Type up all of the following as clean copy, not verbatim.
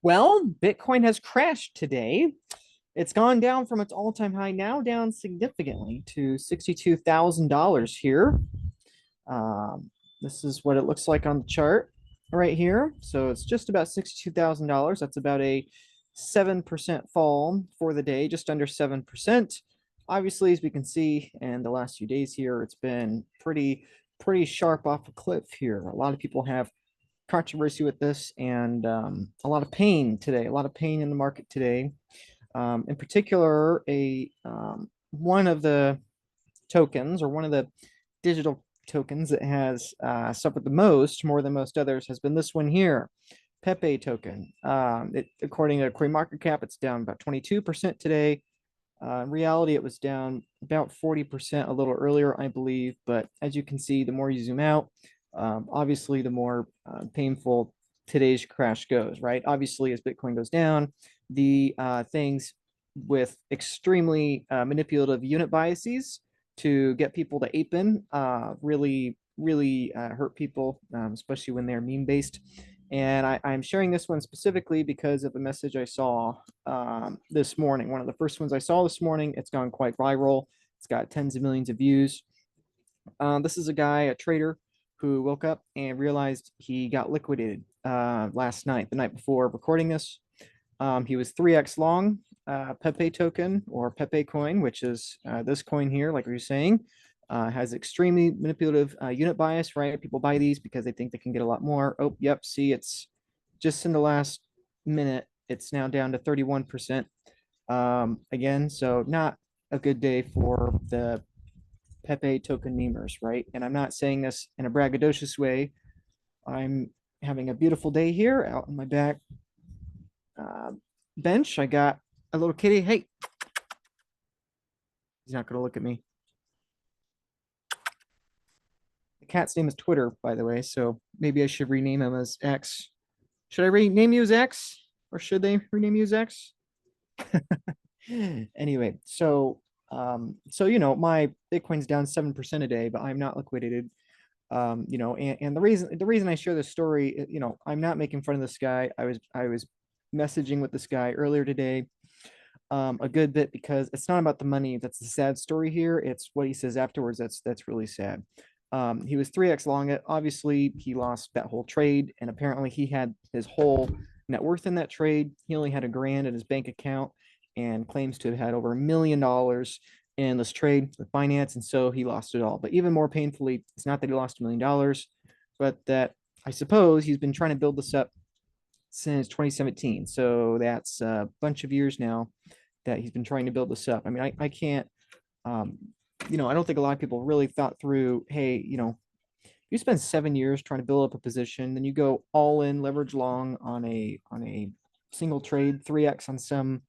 Well, Bitcoin has crashed today. It's gone down from its all-time high, now down significantly to $62,000 here. This is what it looks like on the chart right here. So it's just about $62,000. That's about a 7% fall for the day, just under 7%. Obviously, as we can see in the last few days here, it's been pretty sharp off a cliff here. A lot of people have controversy with this and a lot of pain today, a lot of pain in the market today. In particular, a one of the tokens or one of the digital tokens that has suffered the most, more than most others, has been this one here, Pepe token. According to CoinMarketCap, it's down about 22% today. In reality, it was down about 40% a little earlier, I believe. But as you can see, the more you zoom out, obviously, the more painful today's crash goes, right? Obviously, as Bitcoin goes down, the things with extremely manipulative unit biases to get people to ape in really hurt people, especially when they're meme based. And I'm sharing this one specifically because of a message I saw this morning. One of the first ones I saw this morning. It's gone quite viral. It's got tens of millions of views. This is a guy, a trader, who woke up and realized he got liquidated last night, the night before recording this. He was 3x long Pepe token or Pepe coin, which is this coin here, like we were saying, has extremely manipulative unit bias, right? People buy these because they think they can get a lot more. Oh, yep. See, it's just in the last minute, it's now down to 31% again. So not a good day for the Pepe token memers, right? And I'm not saying this in a braggadocious way. I'm having a beautiful day here out in my back uh, bench. I got a little kitty. Hey, he's not going to look at me. The cat's name is Twitter, by the way. So maybe I should rename him as X. Should I rename you as X or should they rename you as X? Anyway, so my Bitcoin's down 7% a day, but I'm not liquidated. And the reason I share this story, I'm not making fun of this guy. I was messaging with this guy earlier today, a good bit because it's not about the money. That's the sad story here. It's what he says afterwards. That's really sad. He was 3x long it. Obviously, he lost that whole trade, and apparently he had his whole net worth in that trade. He only had $1,000 in his bank account and claims to have had over $1 million in this trade with finance, and so he lost it all. But even more painfully, it's not that he lost $1 million, but that I suppose he's been trying to build this up since 2017. So that's a bunch of years now that he's been trying to build this up. I mean, I can't, um, I don't think a lot of people really thought through, hey, you spend 7 years trying to build up a position, then you go all in leverage long on a single trade, 3x on some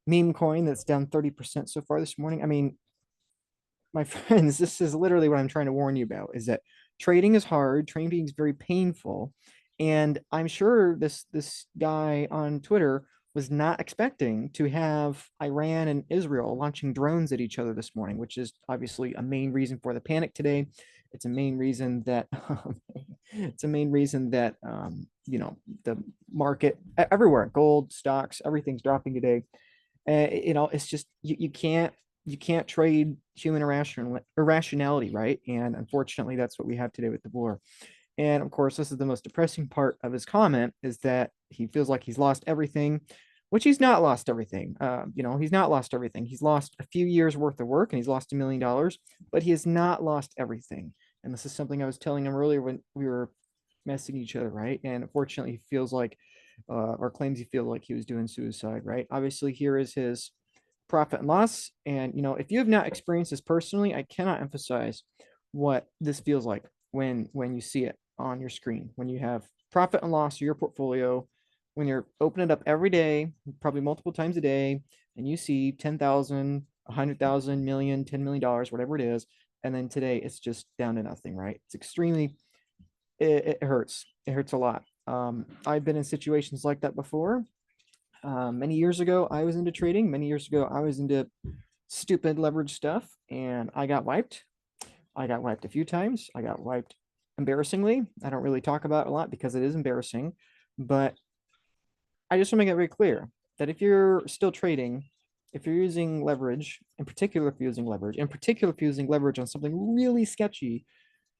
meme coin that's down 30% so far this morning. I mean, my friends, this is literally what I'm trying to warn you about is that trading is hard, trading is very painful. And I'm sure this guy on Twitter was not expecting to have Iran and Israel launching drones at each other this morning, which is obviously a main reason for the panic today. It's a main reason that the market everywhere, gold, stocks, everything's dropping today. It's just you can't trade human irrationality, right? And unfortunately, that's what we have today with the war. And of course, this is the most depressing part of his comment is that he feels like he's lost everything, which he's not lost everything. He's not lost everything. He's lost a few years worth of work and he's lost $1 million, but he has not lost everything. And this is something I was telling him earlier when we were messing each other, right? And unfortunately, he feels like, or claims he feels like he was doing suicide, right? Obviously, here is his profit and loss. And if you have not experienced this personally, I cannot emphasize what this feels like when you see it on your screen, when you have profit and loss of your portfolio, when you're opening it up every day, probably multiple times a day, and you see 10,000, 100,000, million, $10 million, whatever it is, and then today it's just down to nothing, right? It's extremely, it hurts. It hurts a lot. I've been in situations like that before. Many years ago, I was into trading. Many years ago, I was into stupid leverage stuff, and I got wiped. I got wiped a few times. I got wiped embarrassingly. I don't really talk about it a lot because it is embarrassing, but I just want to make it very clear that if you're still trading, if you're using leverage, in particular, if you're using leverage, in particular, if you're using leverage on something really sketchy,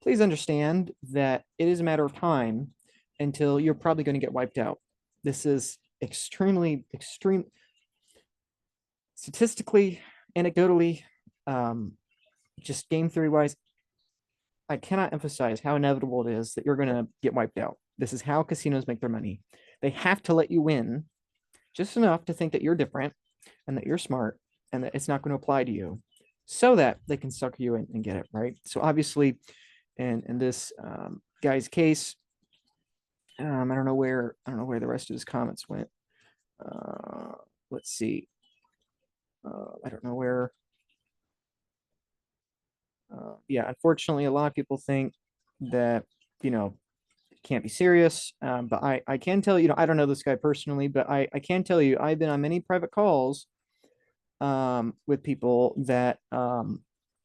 please understand that it is a matter of time until you're probably going to get wiped out. This is extreme, statistically, anecdotally, um, just game theory wise. I cannot emphasize how inevitable it is that you're going to get wiped out. This is how casinos make their money. They have to let you win just enough to think that you're different and that you're smart and that it's not going to apply to you so that they can sucker you in and get it right. So obviously, in this guy's case, I don't know where the rest of his comments went. Uh, let's see. I don't know where. Yeah, unfortunately, a lot of people think that you know can't be serious. But I can tell you, I don't know this guy personally, but I can tell you, I've been on many private calls with people that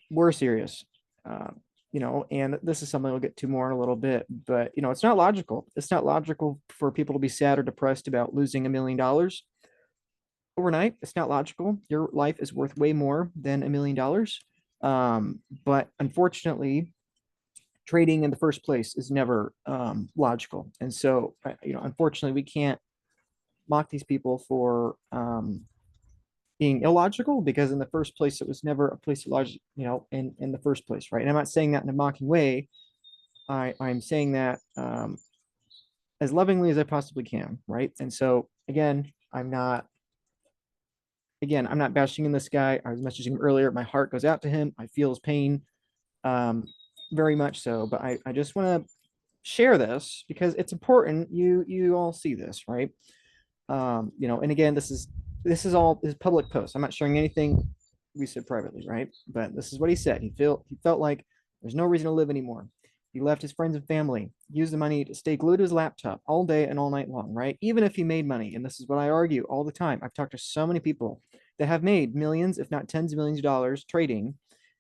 were serious. And this is something we'll get to more in a little bit, but it's not logical. It's not logical for people to be sad or depressed about losing $1 million overnight. It's not logical. Your life is worth way more than $1 million. But unfortunately, trading in the first place is never logical. And so, unfortunately, we can't mock these people for being illogical because in the first place, it was never a place of logic, in the first place, right? And I'm not saying that in a mocking way. I'm saying that as lovingly as I possibly can, right? And so, I'm not bashing in this guy. I was messaging him earlier. My heart goes out to him. I feel his pain, um, very much so. But I just want to share this because it's important. You all see this, right? And again, this is all his public post. I'm not sharing anything we said privately, right? But this is what he said. He felt like there's no reason to live anymore. He left his friends and family, used the money to stay glued to his laptop all day and all night long, right? Even if he made money, and this is what I argue all the time. I've talked to so many people that have made millions, if not tens of millions of dollars trading,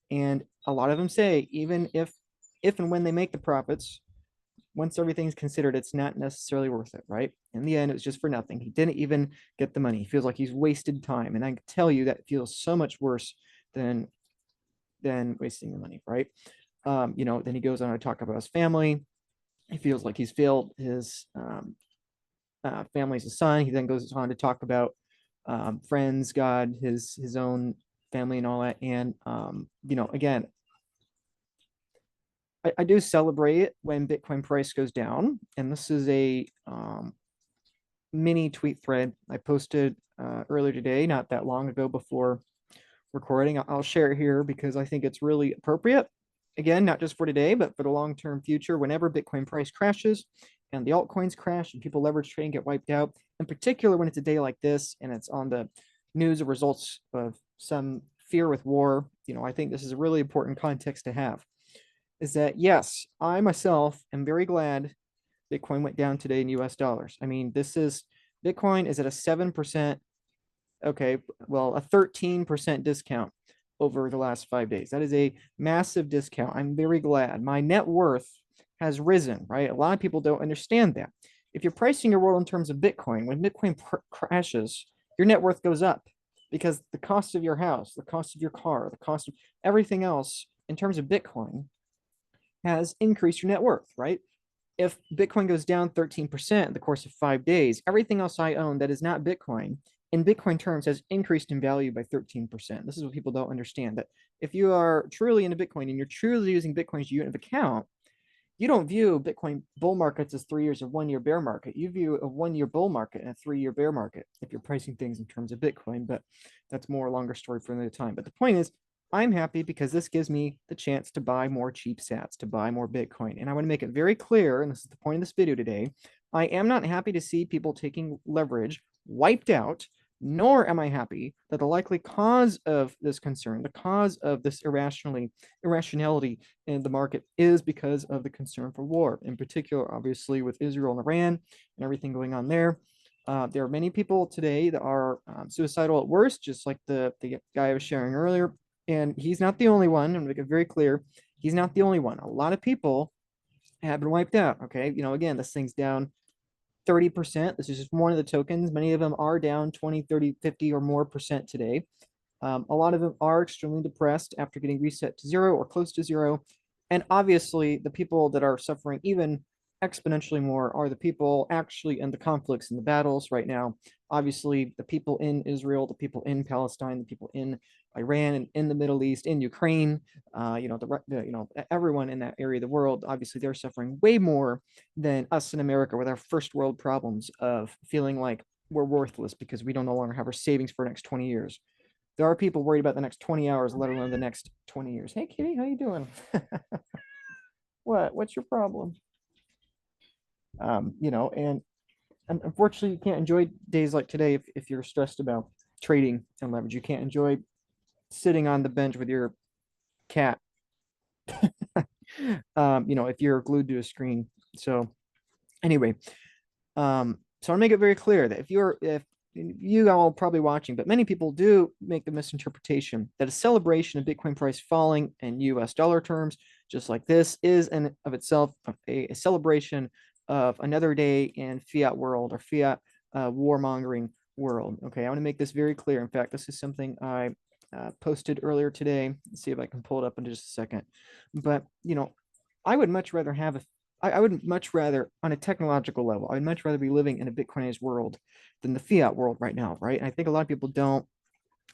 and a lot of them say even if and when they make the profits, once everything's considered, it's not necessarily worth it, right? In the end, it was just for nothing. He didn't even get the money. He feels like he's wasted time. And I can tell you that feels so much worse than wasting the money, right? Then he goes on to talk about his family. He feels like he's failed his family as a son. He then goes on to talk about friends, God, his own family, and all that. And again, I do celebrate it when Bitcoin price goes down. And this is a mini tweet thread I posted earlier today, not that long ago before recording. I'll share it here because I think it's really appropriate. Again, not just for today, but for the long-term future. Whenever Bitcoin price crashes and the altcoins crash and people leverage trade and get wiped out, in particular when it's a day like this and it's on the news of results of some fear with war, I think this is a really important context to have. Is that yes, I myself am very glad Bitcoin went down today in US dollars. I mean, Bitcoin is at a 7%, okay, well, a 13% discount over the last 5 days. That is a massive discount. I'm very glad. My net worth has risen, right? A lot of people don't understand that. If you're pricing your world in terms of Bitcoin, when Bitcoin crashes, your net worth goes up because the cost of your house, the cost of your car, the cost of everything else in terms of Bitcoin has increased your net worth, right? If Bitcoin goes down 13% in the course of 5 days, everything else I own that is not Bitcoin in Bitcoin terms has increased in value by 13%. This is what people don't understand, that if you are truly into Bitcoin and you're truly using Bitcoin as your unit of account, you don't view Bitcoin bull markets as 3 years of 1 year bear market. You view a 1 year bull market and a 3 year bear market if you're pricing things in terms of Bitcoin, but that's more a longer story for another time. But the point is, I'm happy because this gives me the chance to buy more cheap sats, to buy more Bitcoin. And I want to make it very clear, and this is the point of this video today, I am not happy to see people taking leverage wiped out, nor am I happy that the likely cause of this concern, the cause of this irrationality in the market is because of the concern for war, in particular, obviously, with Israel and Iran and everything going on there. There are many people today that are suicidal at worst, just like the guy I was sharing earlier. And he's not the only one. I'm going to make it very clear. He's not the only one. A lot of people have been wiped out. Okay. Again, this thing's down 30%. This is just one of the tokens. Many of them are down 20, 30, 50 or more percent today. A lot of them are extremely depressed after getting reset to zero or close to zero. And obviously, the people that are suffering even exponentially more are the people actually in the conflicts and the battles right now. Obviously, the people in Israel, the people in Palestine, the people in Iran and in the Middle East, in Ukraine, everyone in that area of the world, obviously they're suffering way more than us in America with our first world problems of feeling like we're worthless because we don't no longer have our savings for the next 20 years. There are people worried about the next 20 hours, let alone the next 20 years. Hey, Kitty, how you doing? What's your problem? And unfortunately, you can't enjoy days like today if you're stressed about trading and leverage. You can't enjoy sitting on the bench with your cat, if you're glued to a screen. So anyway, so I'll make it very clear that if you all probably watching, but many people do make the misinterpretation that a celebration of Bitcoin price falling in US dollar terms, just like this, is in of itself a celebration of another day in fiat world or fiat warmongering world. Okay, I want to make this very clear. In fact, this is something I posted earlier today. Let's see if I can pull it up in just a second. But I would much rather have I would much rather, on a technological level, I'd much rather be living in a Bitcoinized world than the fiat world right now, right? And I think a lot of people don't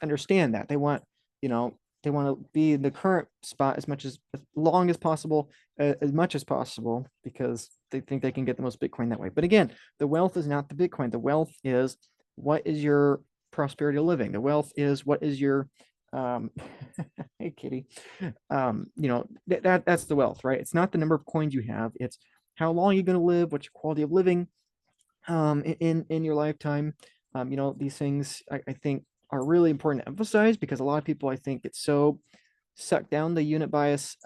understand that. They want, they want to be in the current spot as long as possible, as much as possible, because they think they can get the most Bitcoin that way. But again, the wealth is not the Bitcoin. The wealth is what is your prosperity of living. The wealth is what is your hey kitty, that's the wealth, right? It's not the number of coins you have, it's how long you're going to live, what's your quality of living in your lifetime. These things I think are really important to emphasize, because a lot of people, I think, get so sucked down the unit bias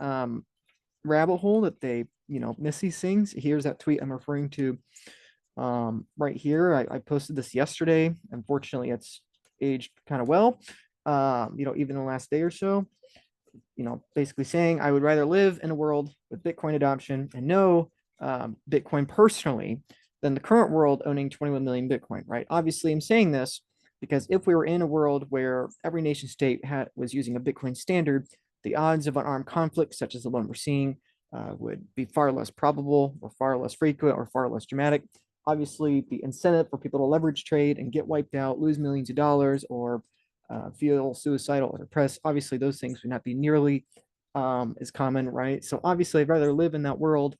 rabbit hole that they miss these things. Here's that tweet I'm referring to right here. I posted this yesterday. Unfortunately, it's aged kind of well, even the last day or so, basically saying I would rather live in a world with Bitcoin adoption and know Bitcoin personally than the current world owning 21 million Bitcoin, right? Obviously, I'm saying this because if we were in a world where every nation state was using a Bitcoin standard, the odds of an armed conflict, such as the one we're seeing, would be far less probable or far less frequent or far less dramatic. Obviously, the incentive for people to leverage trade and get wiped out, lose millions of dollars, or feel suicidal or depressed, obviously those things would not be nearly as common, right? So obviously I'd rather live in that world,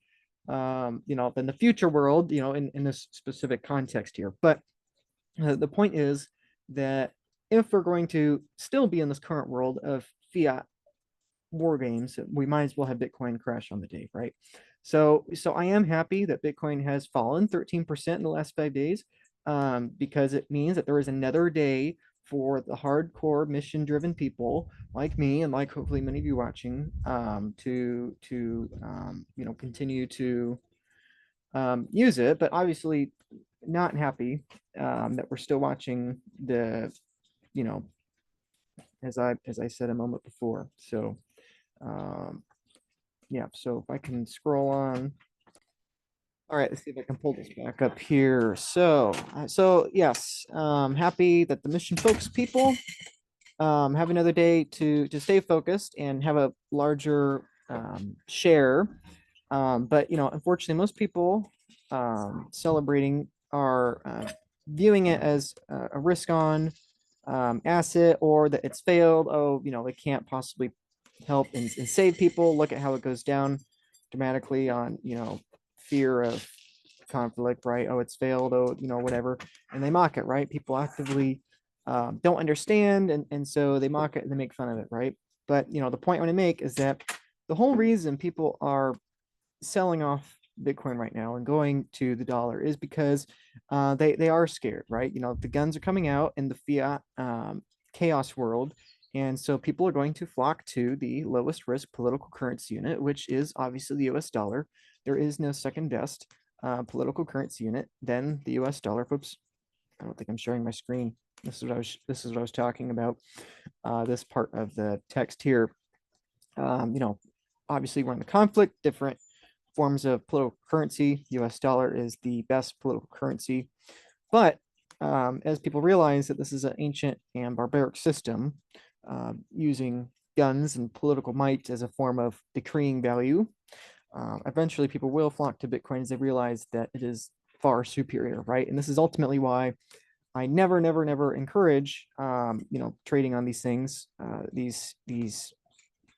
than the future world, in this specific context here. But the point is that if we're going to still be in this current world of fiat war games, we might as well have Bitcoin crash on the day, right? So I am happy that Bitcoin has fallen 13% in the last 5 days, because it means that there is another day for the hardcore mission-driven people like me and like hopefully many of you watching, to continue to use it. But obviously, not happy that we're still watching the, as I said a moment before. So yeah, so if I can scroll on. All right, let's see if I can pull this back up here. So yes, happy that the mission focused people have another day to stay focused and have a larger share. But unfortunately, most people celebrating are viewing it as a risk on asset, or that it's failed. Oh, it can't possibly help and save people. Look at how it goes down dramatically on fear of conflict, right? Oh, it's failed. Oh, whatever, and they mock it, right? People actively don't understand, and so they mock it and they make fun of it, right? But the point I want to make is that the whole reason people are selling off Bitcoin right now and going to the dollar is because they are scared, right? The guns are coming out in the fiat chaos world, and so people are going to flock to the lowest risk political currency unit, which is obviously the US dollar. There is no second best political currency unit than the US dollar. Oops, I don't think I'm sharing my screen. This is what I was talking about. This part of the text here. Obviously we're in the conflict, different forms of political currency. US dollar is the best political currency. But as people realize that this is an ancient and barbaric system, using guns and political might as a form of decreeing value, eventually people will flock to Bitcoin as they realize that it is far superior, right? And this is ultimately why I never, never, never encourage, trading on these things, these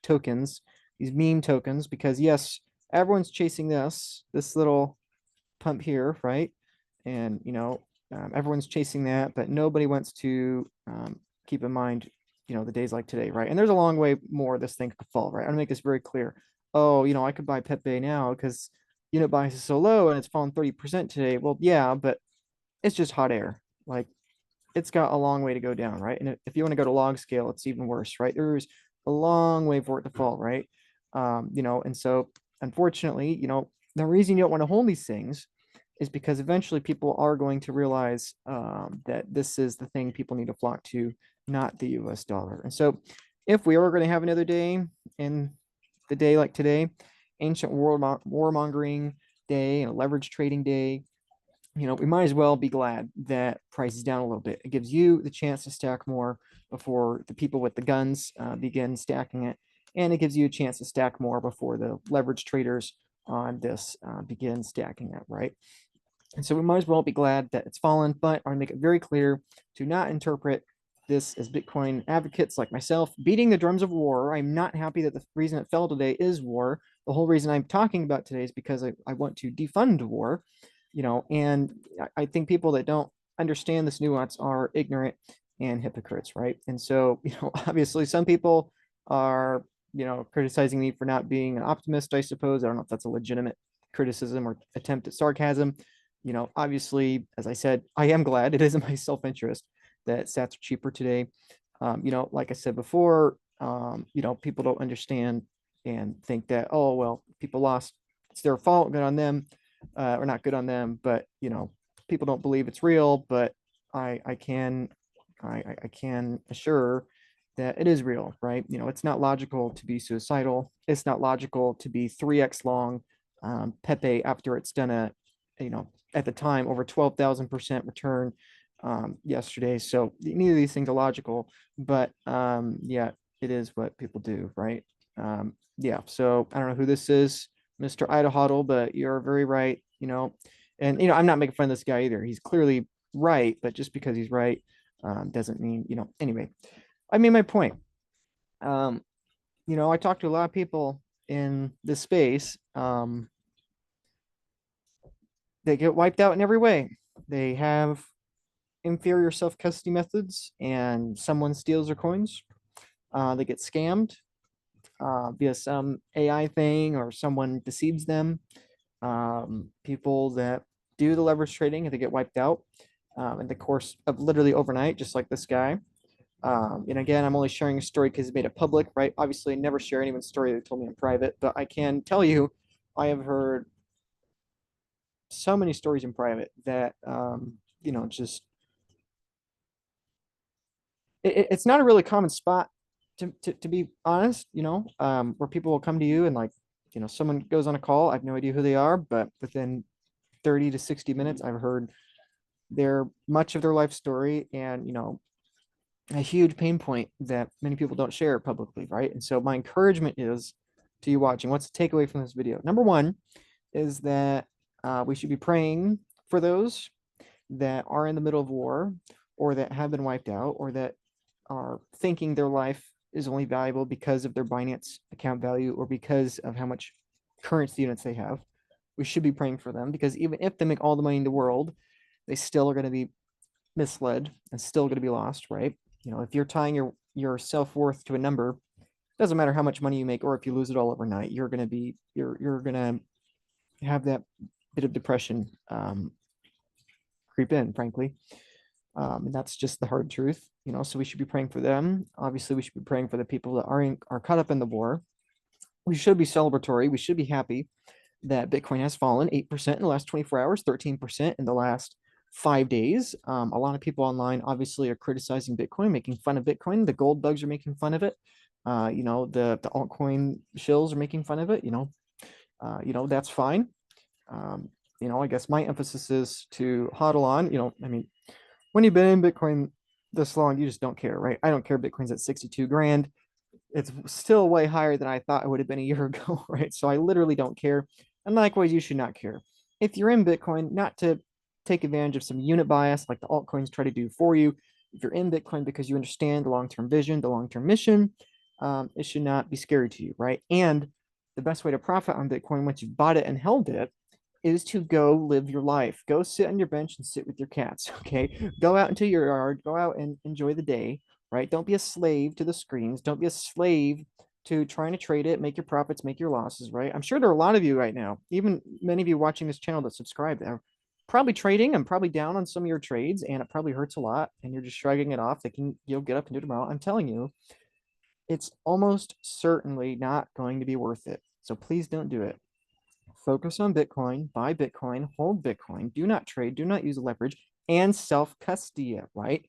tokens, these meme tokens, because yes, everyone's chasing this little pump here, right? And everyone's chasing that, but nobody wants to keep in mind, the days like today, right? And there's a long way more this thing could fall, right? I want to make this very clear. Oh, I could buy Pepe now because unit bias is so low and it's fallen 30% today. Well, yeah, but it's just hot air. Like, it's got a long way to go down, right? And if you want to go to log scale, it's even worse, right? There's a long way for it to fall, right? And so unfortunately, the reason you don't want to hold these things is because eventually people are going to realize that this is the thing people need to flock to, not the US dollar. And so if we are going to have another day in the day like today, ancient warmongering day and a leverage trading day, we might as well be glad that price is down a little bit. It gives you the chance to stack more before the people with the guns begin stacking it. And it gives you a chance to stack more before the leverage traders on this begin stacking it, right? And so we might as well be glad that it's fallen, but I want to make it very clear to not interpret this as Bitcoin advocates like myself beating the drums of war. I'm not happy that the reason it fell today is war. The whole reason I'm talking about today is because I want to defund war, and I think people that don't understand this nuance are ignorant and hypocrites, right? And so, obviously some people are, criticizing me for not being an optimist, I suppose. I don't know if that's a legitimate criticism or attempt at sarcasm. Obviously, as I said, I am glad it is in my self-interest that sats are cheaper today. Like I said before, people don't understand and think that, oh, well, people lost, it's their fault, good on them, or not good on them, but, people don't believe it's real, but I can assure that it is real, right? It's not logical to be suicidal. It's not logical to be 3x long Pepe after it's done at the time over 12,000% return yesterday. So neither of these things are logical, but yeah, it is what people do, right? Yeah, so I don't know who this is, Mr. Idahodl, but you're very right, and I'm not making fun of this guy either. He's clearly right, but just because he's right doesn't mean, anyway, I made my point. I talked to a lot of people in this space. They get wiped out in every way. They have inferior self-custody methods and someone steals their coins. They get scammed via some AI thing or someone deceives them. People that do the leverage trading, they get wiped out in the course of literally overnight, just like this guy. And again, I'm only sharing a story because he made it public, right? Obviously, I never share anyone's story they told me in private, but I can tell you, I have heard so many stories in private that, just it's not a really common spot to be honest, where people will come to you and like, someone goes on a call. I have no idea who they are, but within 30 to 60 minutes, I've heard much of their life story and, a huge pain point that many people don't share publicly, right? And so my encouragement is to you watching, what's the takeaway from this video? Number one is that we should be praying for those that are in the middle of war or that have been wiped out or that are thinking their life is only valuable because of their Binance account value or because of how much currency units they have. We should be praying for them because even if they make all the money in the world, they still are going to be misled and still going to be lost, right? If you're tying your self-worth to a number, it doesn't matter how much money you make or if you lose it all overnight, you're going to have that bit of depression creep in, frankly. And that's just the hard truth, so we should be praying for them. Obviously, we should be praying for the people that are caught up in the war. We should be celebratory. We should be happy that Bitcoin has fallen 8% in the last 24 hours, 13% in the last 5 days. A lot of people online obviously are criticizing Bitcoin, making fun of Bitcoin. The gold bugs are making fun of it. The altcoin shills are making fun of it. that's fine. I guess my emphasis is to hodl on. I mean, when you've been in Bitcoin this long, you just don't care, right? I don't care. Bitcoin's at 62 grand. It's still way higher than I thought it would have been a year ago, right? So I literally don't care. And likewise, you should not care. If you're in Bitcoin, not to take advantage of some unit bias like the altcoins try to do for you. If you're in Bitcoin because you understand the long-term vision, the long-term mission, it should not be scary to you, right? And the best way to profit on Bitcoin once you've bought it and held it is to go live your life. Go sit on your bench and sit with your cats, okay? Go out into your yard, go out and enjoy the day, right? Don't be a slave to the screens. Don't be a slave to trying to trade it, make your profits, make your losses, right? I'm sure there are a lot of you right now, even many of you watching this channel that subscribe there, probably trading and probably down on some of your trades, and it probably hurts a lot, and you're just shrugging it off, thinking you'll get up and do tomorrow. I'm telling you, it's almost certainly not going to be worth it. So please don't do it. Focus on Bitcoin, buy Bitcoin, hold Bitcoin, do not trade, do not use leverage, and self-custody it, right?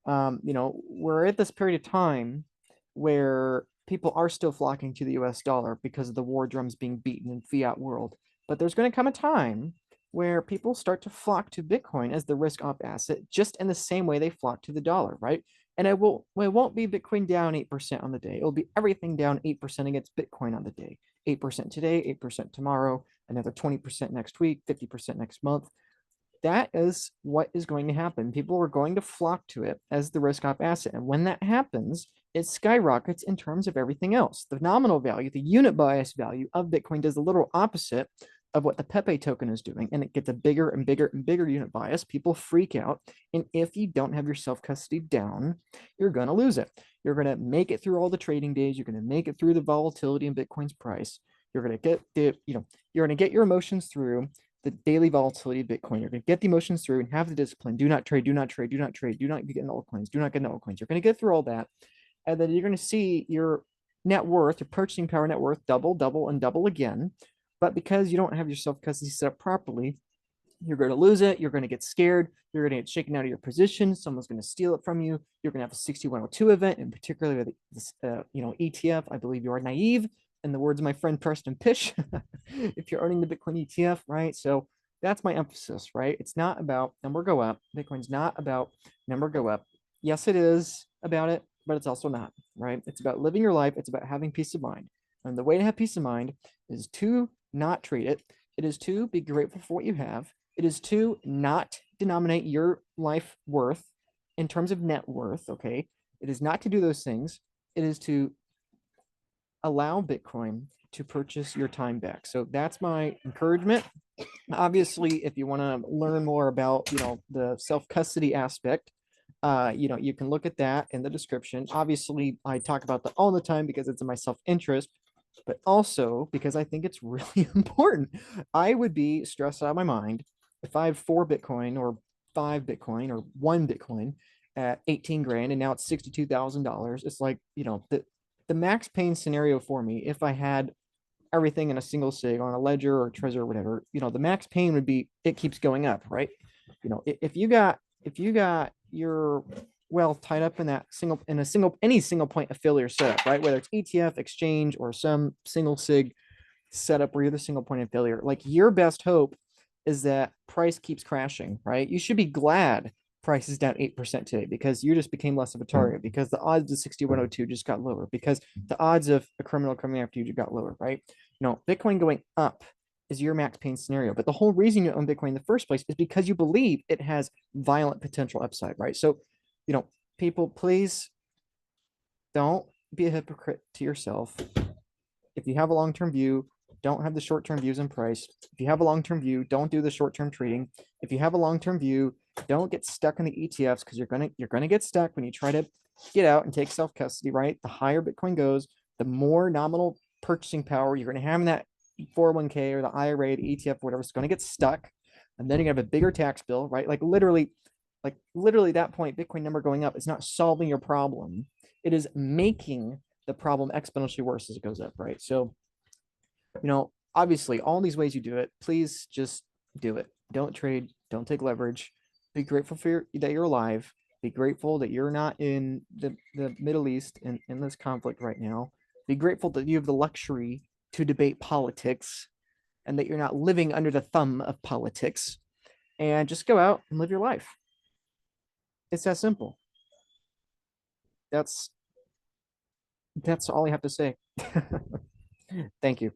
We're at this period of time where people are still flocking to the US dollar because of the war drums being beaten in fiat world. But there's going to come a time where people start to flock to Bitcoin as the risk off asset, just in the same way they flock to the dollar, right? And it won't be Bitcoin down 8% on the day. It'll be everything down 8% against Bitcoin on the day. 8% today, 8% tomorrow, another 20% next week, 50% next month. That is what is going to happen. People are going to flock to it as the risk off asset. And when that happens, it skyrockets in terms of everything else. The nominal value, the unit bias value of Bitcoin does the literal opposite of what the Pepe token is doing. And it gets a bigger and bigger and bigger unit bias. People freak out. And if you don't have your self-custody down, you're going to lose it. You're going to make it through all the trading days. You're going to make it through the volatility in Bitcoin's price. You're going to get you're going to get your emotions through the daily volatility of Bitcoin. You're going to get the emotions through and have the discipline. Do not trade, do not trade, do not trade, do not get in altcoins, do not get in altcoins. You're going to get through all that. And then you're going to see your net worth, your purchasing power net worth double, double, and double again. But because you don't have your self-custody set up properly, you're going to lose it. You're going to get scared. You're going to get shaken out of your position. Someone's going to steal it from you. You're going to have a 6102 event, and particularly with this, ETF. I believe you are naive. In the words of my friend Preston Pish, if you're owning the Bitcoin ETF, right? So that's my emphasis, right? It's not about number go up. Bitcoin's not about number go up. Yes, it is about it, but it's also not, right? It's about living your life. It's about having peace of mind. And the way to have peace of mind is to not trade it. It is to be grateful for what you have. It is to not denominate your life worth in terms of net worth, okay? It is not to do those things. It is to allow Bitcoin to purchase your time back. So that's my encouragement. Obviously, if you want to learn more about, the self-custody aspect, you can look at that in the description. Obviously, I talk about that all the time because it's in my self-interest, but also because I think it's really important. I would be stressed out of my mind if I have 4 Bitcoin or 5 Bitcoin or 1 Bitcoin at 18 grand and now it's $62,000. It's like, the max pain scenario for me, if I had everything in a single sig on a ledger or Trezor or whatever, the max pain would be it keeps going up, right? If you got your wealth tied up in any single point affiliate setup, right? Whether it's ETF, exchange, or some single sig setup where you're the single point affiliate, like your best hope is that price keeps crashing, right? You should be glad price is down 8% today because you just became less of a target, because the odds of 6102 just got lower, because the odds of a criminal coming after you just got lower, right? Bitcoin going up is your max pain scenario. But the whole reason you own Bitcoin in the first place is because you believe it has violent potential upside, right? So, people, please don't be a hypocrite to yourself. If you have a long-term view, don't have the short-term views in price. If you have a long-term view, don't do the short-term trading. If you have a long-term view, don't get stuck in the ETFs, because you're gonna get stuck when you try to get out and take self-custody, right? The higher Bitcoin goes, the more nominal purchasing power you're gonna have in that 401k or the IRA, the ETF, whatever. It's gonna get stuck. And then you're gonna have a bigger tax bill, right? Like literally that point, Bitcoin number going up is not solving your problem. It is making the problem exponentially worse as it goes up, right? So, obviously, all these ways you do it, please just do it. Don't trade, don't take leverage. Be grateful that you're alive. Be grateful that you're not in the Middle East in this conflict right now. Be grateful that you have the luxury to debate politics. and that you're not living under the thumb of politics, and just go out and live your life. It's that simple. That's that's all I have to say. Thank you.